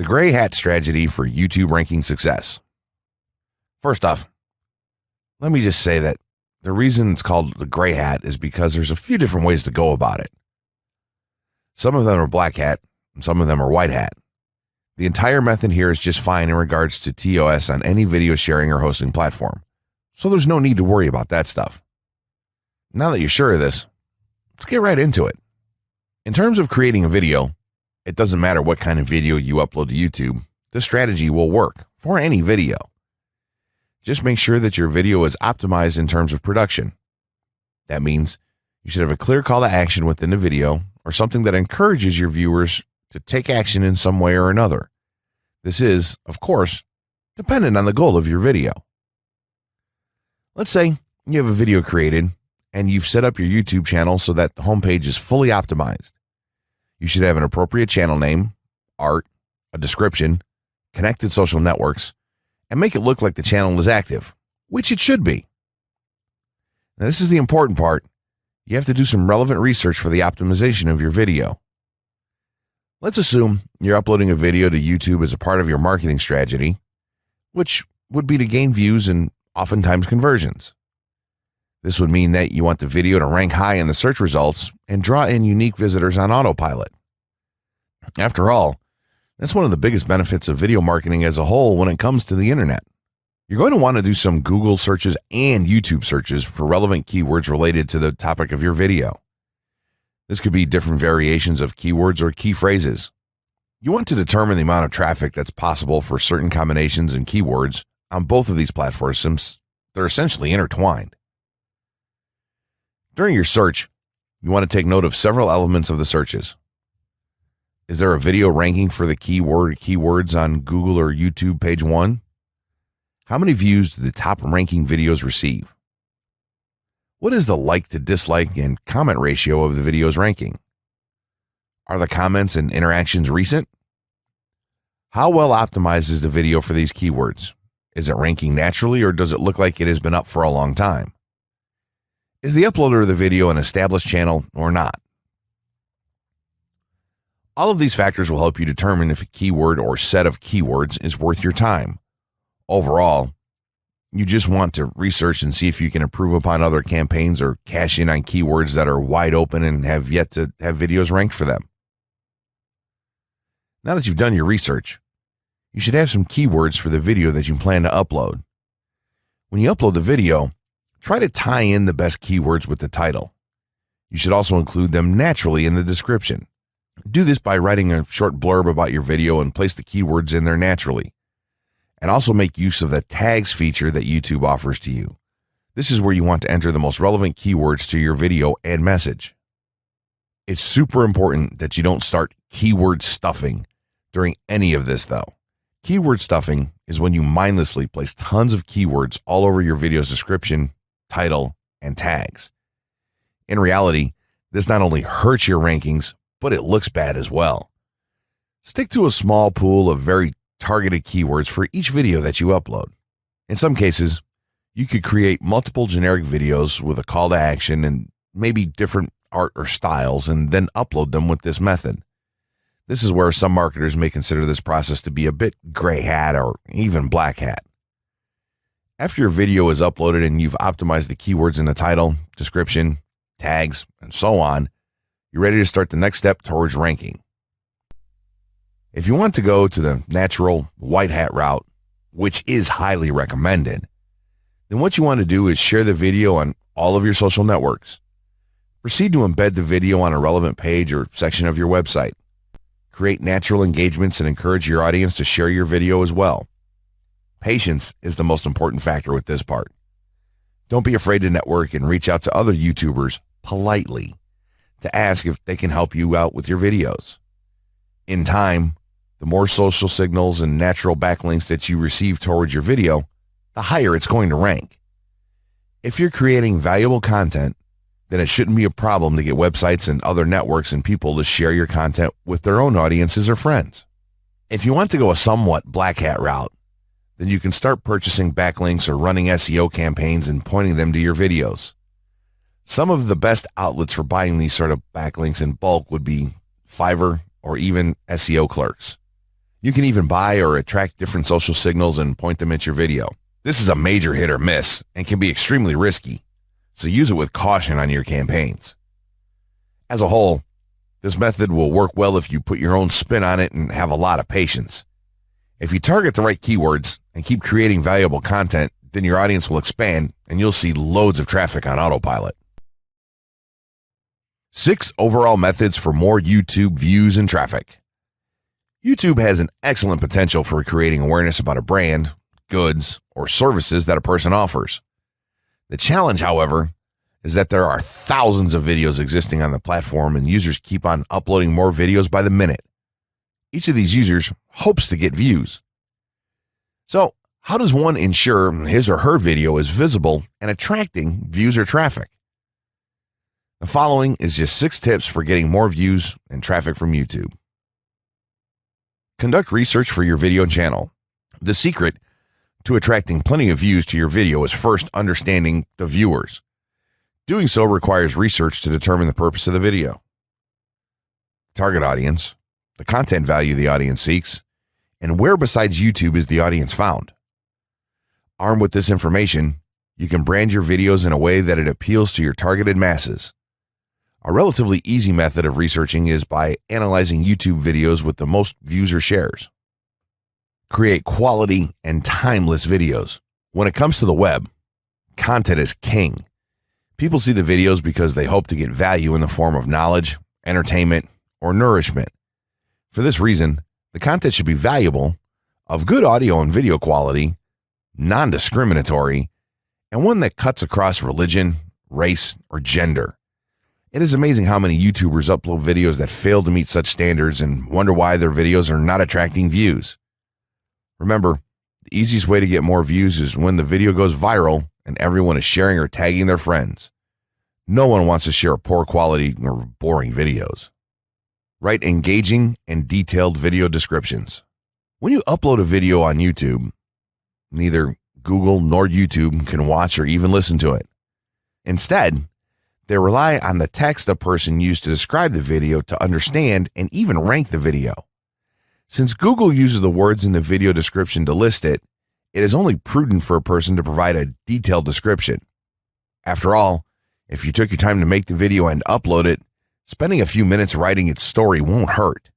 The gray hat strategy for YouTube ranking success. First off, let me just say that the reason it's called the gray hat is because there's a few different ways to go about it. Some of them are black hat, and some of them are white hat. The entire method here is just fine in regards to TOS on any video sharing or hosting platform, so there's no need to worry about that stuff. Now that you're sure of this, let's get right into it. In terms of creating a video, it doesn't matter what kind of video you upload to YouTube, this strategy will work for any video. Just make sure that your video is optimized in terms of production. That means you should have a clear call to action within the video or something that encourages your viewers to take action in some way or another. This is, of course, dependent on the goal of your video. Let's say you have a video created and you've set up your YouTube channel so that the homepage is fully optimized. You should have an appropriate channel name, art, a description, connected social networks, and make it look like the channel is active, which it should be. Now, this is the important part. You have to do some relevant research for the optimization of your video. Let's assume you're uploading a video to YouTube as a part of your marketing strategy, which would be to gain views and oftentimes conversions. This would mean that you want the video to rank high in the search results and draw in unique visitors on autopilot. After all, that's one of the biggest benefits of video marketing as a whole when it comes to the internet. You're going to want to do some Google searches and YouTube searches for relevant keywords related to the topic of your video. This could be different variations of keywords or key phrases. You want to determine the amount of traffic that's possible for certain combinations and keywords on both of these platforms since they're essentially intertwined. During your search, you want to take note of several elements of the searches. Is there a video ranking for the keywords on Google or YouTube page 1? How many views do the top ranking videos receive? What is the like to dislike and comment ratio of the video's ranking? Are the comments and interactions recent? How well optimized is the video for these keywords? Is it ranking naturally or does it look like it has been up for a long time? Is the uploader of the video an established channel or not? All of these factors will help you determine if a keyword or set of keywords is worth your time. Overall, you just want to research and see if you can improve upon other campaigns or cash in on keywords that are wide open and have yet to have videos ranked for them. Now that you've done your research, you should have some keywords for the video that you plan to upload. When you upload the video, try to tie in the best keywords with the title. You should also include them naturally in the description. Do this by writing a short blurb about your video and place the keywords in there naturally. And also make use of the tags feature that YouTube offers to you. This is where you want to enter the most relevant keywords to your video and message. It's super important that you don't start keyword stuffing during any of this though. Keyword stuffing is when you mindlessly place tons of keywords all over your video's description, title, and tags. In reality, this not only hurts your rankings, but it looks bad as well. Stick to a small pool of very targeted keywords for each video that you upload. In some cases, you could create multiple generic videos with a call to action and maybe different art or styles and then upload them with this method. This is where some marketers may consider this process to be a bit gray hat or even black hat. After your video is uploaded and you've optimized the keywords in the title, description, tags, and so on, you're ready to start the next step towards ranking. If you want to go to the natural white hat route, which is highly recommended, then what you want to do is share the video on all of your social networks. Proceed to embed the video on a relevant page or section of your website. Create natural engagements and encourage your audience to share your video as well. Patience is the most important factor with this part. Don't be afraid to network and reach out to other YouTubers politely to ask if they can help you out with your videos. In time, the more social signals and natural backlinks that you receive towards your video, the higher it's going to rank. If you're creating valuable content, then it shouldn't be a problem to get websites and other networks and people to share your content with their own audiences or friends. If you want to go a somewhat black hat route, then you can start purchasing backlinks or running SEO campaigns and pointing them to your videos. Some of the best outlets for buying these sort of backlinks in bulk would be Fiverr or even SEO clerks. You can even buy or attract different social signals and point them at your video. This is a major hit or miss and can be extremely risky, so use it with caution on your campaigns. As a whole, this method will work well if you put your own spin on it and have a lot of patience. If you target the right keywords and keep creating valuable content, then your audience will expand and you'll see loads of traffic on autopilot. 6 overall methods for more YouTube views and traffic. YouTube has an excellent potential for creating awareness about a brand, goods, or services that a person offers. The challenge, however, is that there are thousands of videos existing on the platform and users keep on uploading more videos by the minute. Each of these users hopes to get views. So, how does one ensure his or her video is visible and attracting views or traffic? The following is just 6 tips for getting more views and traffic from YouTube. Conduct research for your video channel. The secret to attracting plenty of views to your video is first understanding the viewers. Doing so requires research to determine the purpose of the video, target audience, the content value the audience seeks, and where besides YouTube is the audience found. Armed with this information, you can brand your videos in a way that it appeals to your targeted masses. A relatively easy method of researching is by analyzing YouTube videos with the most views or shares. Create quality and timeless videos. When it comes to the web, content is king. People see the videos because they hope to get value in the form of knowledge, entertainment, or nourishment. For this reason, the content should be valuable, of good audio and video quality, non-discriminatory, and one that cuts across religion, race, or gender. It is amazing how many YouTubers upload videos that fail to meet such standards and wonder why their videos are not attracting views. Remember, the easiest way to get more views is when the video goes viral and everyone is sharing or tagging their friends. No one wants to share poor quality or boring videos. Write engaging and detailed video descriptions. When you upload a video on YouTube, neither Google nor YouTube can watch or even listen to it. Instead, they rely on the text a person used to describe the video to understand and even rank the video. Since Google uses the words in the video description to list it, it is only prudent for a person to provide a detailed description. After all, if you took your time to make the video and upload it, spending a few minutes writing its story won't hurt.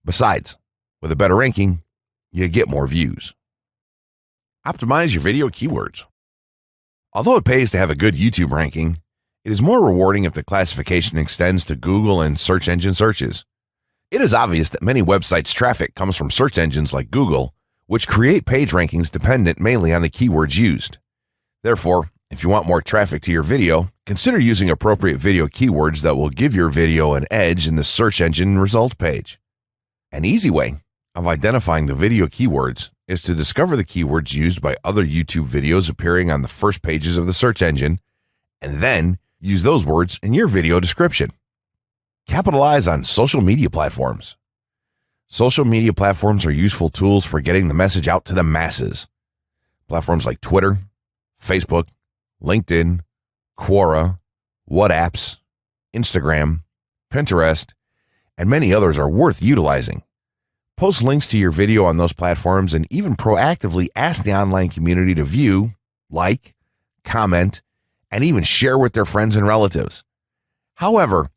Besides, with a better ranking, you get more views. Optimize your video keywords. Although it pays to have a good YouTube ranking, it is more rewarding if the classification extends to Google and search engine searches. It is obvious that many websites' traffic comes from search engines like Google, which create page rankings dependent mainly on the keywords used. Therefore, if you want more traffic to your video, consider using appropriate video keywords that will give your video an edge in the search engine result page. An easy way of identifying the video keywords is to discover the keywords used by other YouTube videos appearing on the first pages of the search engine, and then use those words in your video description. Capitalize on social media platforms. Social media platforms are useful tools for getting the message out to the masses. Platforms like Twitter, Facebook, LinkedIn, Quora, WhatsApp, Instagram, Pinterest, and many others are worth utilizing. Post links to your video on those platforms and even proactively ask the online community to view, like, comment, and even share with their friends and relatives. However,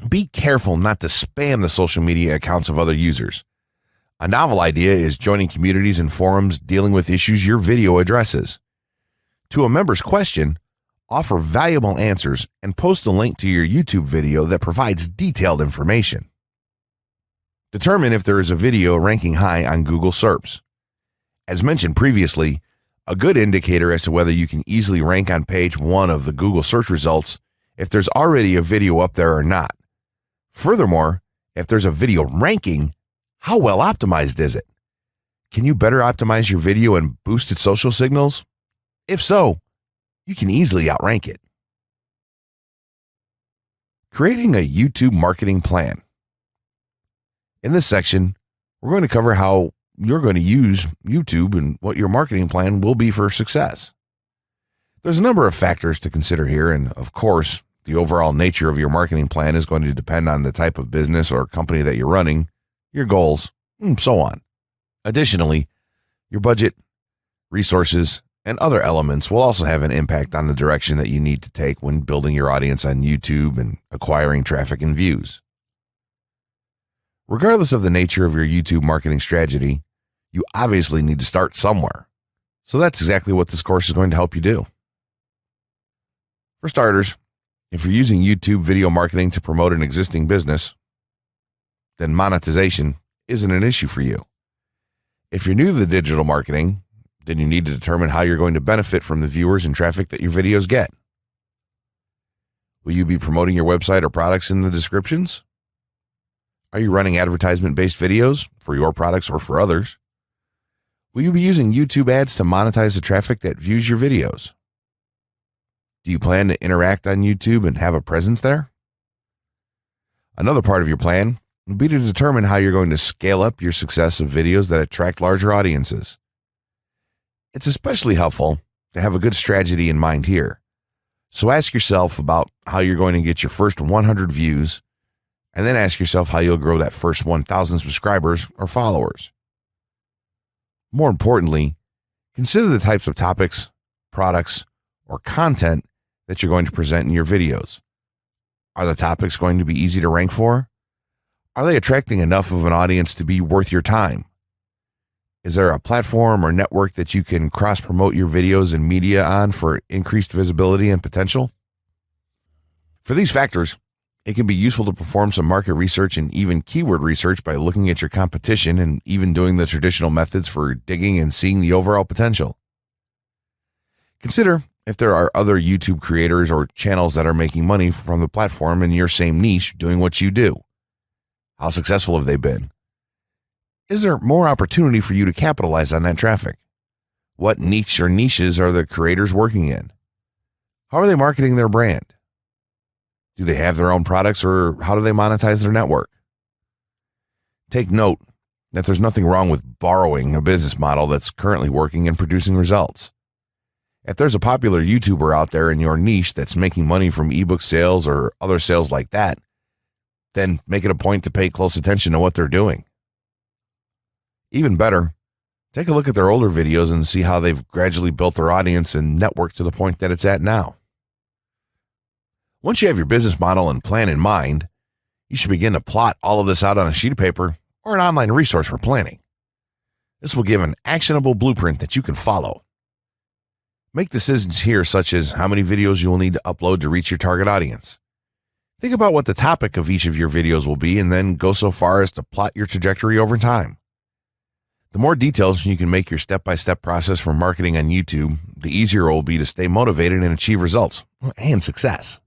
be careful not to spam the social media accounts of other users. A novel idea is joining communities and forums dealing with issues your video addresses. To a member's question, offer valuable answers and post a link to your YouTube video that provides detailed information. Determine if there is a video ranking high on Google SERPs. As mentioned previously, a good indicator as to whether you can easily rank on page 1 of the Google search results if there's already a video up there or not. Furthermore, if there's a video ranking, how well optimized is it? Can you better optimize your video and boost its social signals? If so, you can easily outrank it. Creating a YouTube marketing plan. In this section, we're going to cover how you're going to use YouTube and what your marketing plan will be for success. There's a number of factors to consider here, and of course, the overall nature of your marketing plan is going to depend on the type of business or company that you're running, your goals, and so on. Additionally, your budget, resources, and other elements will also have an impact on the direction that you need to take when building your audience on YouTube and acquiring traffic and views. Regardless of the nature of your YouTube marketing strategy, you obviously need to start somewhere. So that's exactly what this course is going to help you do. For starters, if you're using YouTube video marketing to promote an existing business, then monetization isn't an issue for you. If you're new to the digital marketing, then you need to determine how you're going to benefit from the viewers and traffic that your videos get. Will you be promoting your website or products in the descriptions? Are you running advertisement-based videos for your products or for others? Will you be using YouTube ads to monetize the traffic that views your videos? Do you plan to interact on YouTube and have a presence there? Another part of your plan will be to determine how you're going to scale up your success of videos that attract larger audiences. It's especially helpful to have a good strategy in mind here. So ask yourself about how you're going to get your first 100 views, and then ask yourself how you'll grow that first 1,000 subscribers or followers. More importantly, consider the types of topics, products, or content that you're going to present in your videos. Are the topics going to be easy to rank for? Are they attracting enough of an audience to be worth your time? Is there a platform or network that you can cross-promote your videos and media on for increased visibility and potential? For these factors, it can be useful to perform some market research and even keyword research by looking at your competition and even doing the traditional methods for digging and seeing the overall potential. Consider if there are other YouTube creators or channels that are making money from the platform in your same niche doing what you do. How successful have they been? Is there more opportunity for you to capitalize on that traffic? What niche or niches are the creators working in? How are they marketing their brand? Do they have their own products, or how do they monetize their network? Take note that there's nothing wrong with borrowing a business model that's currently working and producing results. If there's a popular YouTuber out there in your niche that's making money from ebook sales or other sales like that, then make it a point to pay close attention to what they're doing. Even better, take a look at their older videos and see how they've gradually built their audience and network to the point that it's at now. Once you have your business model and plan in mind, you should begin to plot all of this out on a sheet of paper or an online resource for planning. This will give an actionable blueprint that you can follow. Make decisions here such as how many videos you will need to upload to reach your target audience. Think about what the topic of each of your videos will be and then go so far as to plot your trajectory over time. The more details you can make your step-by-step process for marketing on YouTube, the easier it will be to stay motivated and achieve results and success.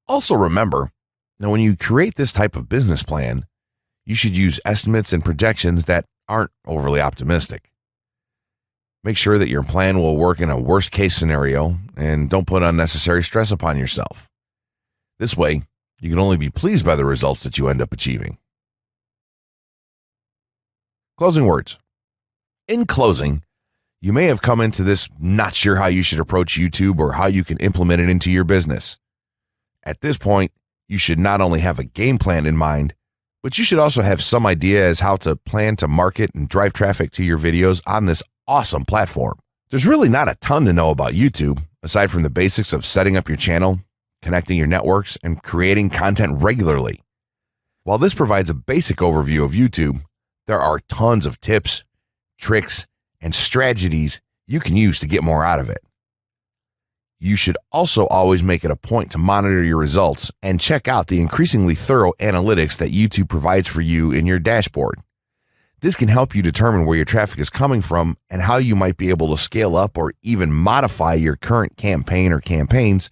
Also remember that when you create this type of business plan, you should use estimates and projections that aren't overly optimistic. Make sure that your plan will work in a worst-case scenario and don't put unnecessary stress upon yourself. This way, you can only be pleased by the results that you end up achieving. Closing words. In closing, you may have come into this not sure how you should approach YouTube or how you can implement it into your business. At this point, you should not only have a game plan in mind, but you should also have some idea as how to plan to market and drive traffic to your videos on this awesome platform. There's really not a ton to know about YouTube, aside from the basics of setting up your channel, connecting your networks, and creating content regularly. While this provides a basic overview of YouTube, there are tons of tips, tricks, and strategies you can use to get more out of it. You should also always make it a point to monitor your results and check out the increasingly thorough analytics that YouTube provides for you in your dashboard. This can help you determine where your traffic is coming from and how you might be able to scale up or even modify your current campaign or campaigns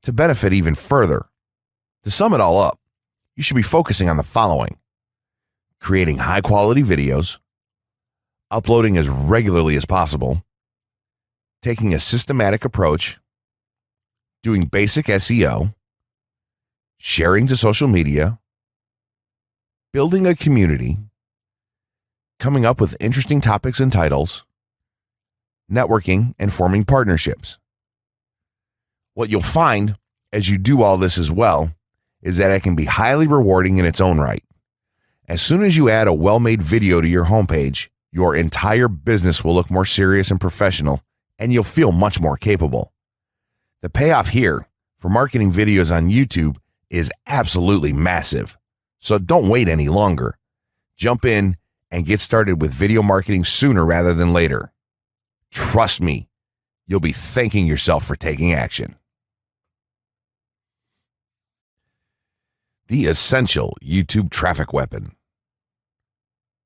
to benefit even further. To sum it all up, you should be focusing on the following: creating high-quality videos, uploading as regularly as possible, taking a systematic approach, doing basic SEO, sharing to social media, building a community, coming up with interesting topics and titles, networking, and forming partnerships. What you'll find as you do all this as well is that it can be highly rewarding in its own right. As soon as you add a well-made video to your homepage, your entire business will look more serious and professional, and you'll feel much more capable. The payoff here for marketing videos on YouTube is absolutely massive. So don't wait any longer. Jump in and get started with video marketing sooner rather than later. Trust me, you'll be thanking yourself for taking action. The essential YouTube traffic weapon.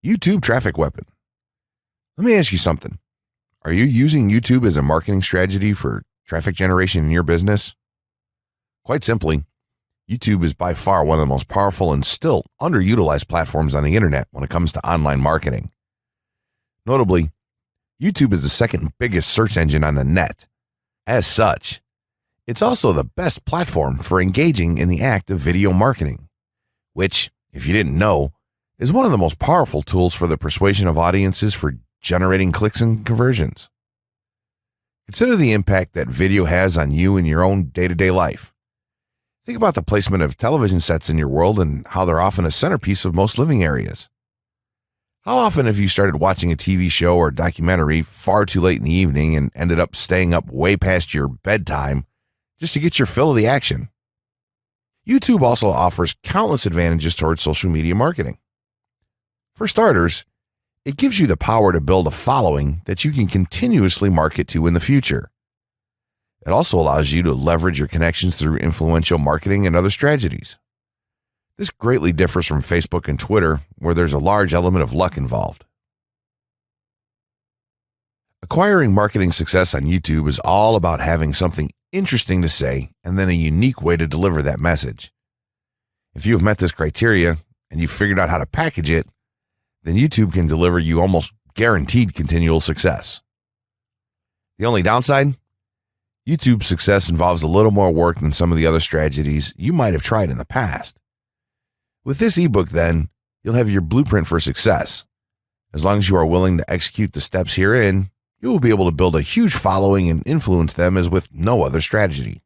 YouTube traffic weapon. Let me ask you something. Are you using YouTube as a marketing strategy for traffic generation in your business? Quite simply, YouTube is by far one of the most powerful and still underutilized platforms on the internet when it comes to online marketing. Notably, YouTube is the second biggest search engine on the net. As such, it's also the best platform for engaging in the act of video marketing, which, if you didn't know, is one of the most powerful tools for the persuasion of audiences for generating clicks and conversions. Consider the impact that video has on you in your own day-to-day life. Think about the placement of television sets in your world and how they're often a centerpiece of most living areas. How often have you started watching a TV show or documentary far too late in the evening and ended up staying up way past your bedtime just to get your fill of the action? YouTube also offers countless advantages towards social media marketing. For starters, it gives you the power to build a following that you can continuously market to in the future. It also allows you to leverage your connections through influential marketing and other strategies. This greatly differs from Facebook and Twitter, where there's a large element of luck involved. Acquiring marketing success on YouTube is all about having something interesting to say and then a unique way to deliver that message. If you have met this criteria and you've figured out how to package it, then YouTube can deliver you almost guaranteed continual success. The only downside? YouTube's success involves a little more work than some of the other strategies you might have tried in the past. With this ebook, then, you'll have your blueprint for success. As long as you are willing to execute the steps herein, you will be able to build a huge following and influence them as with no other strategy.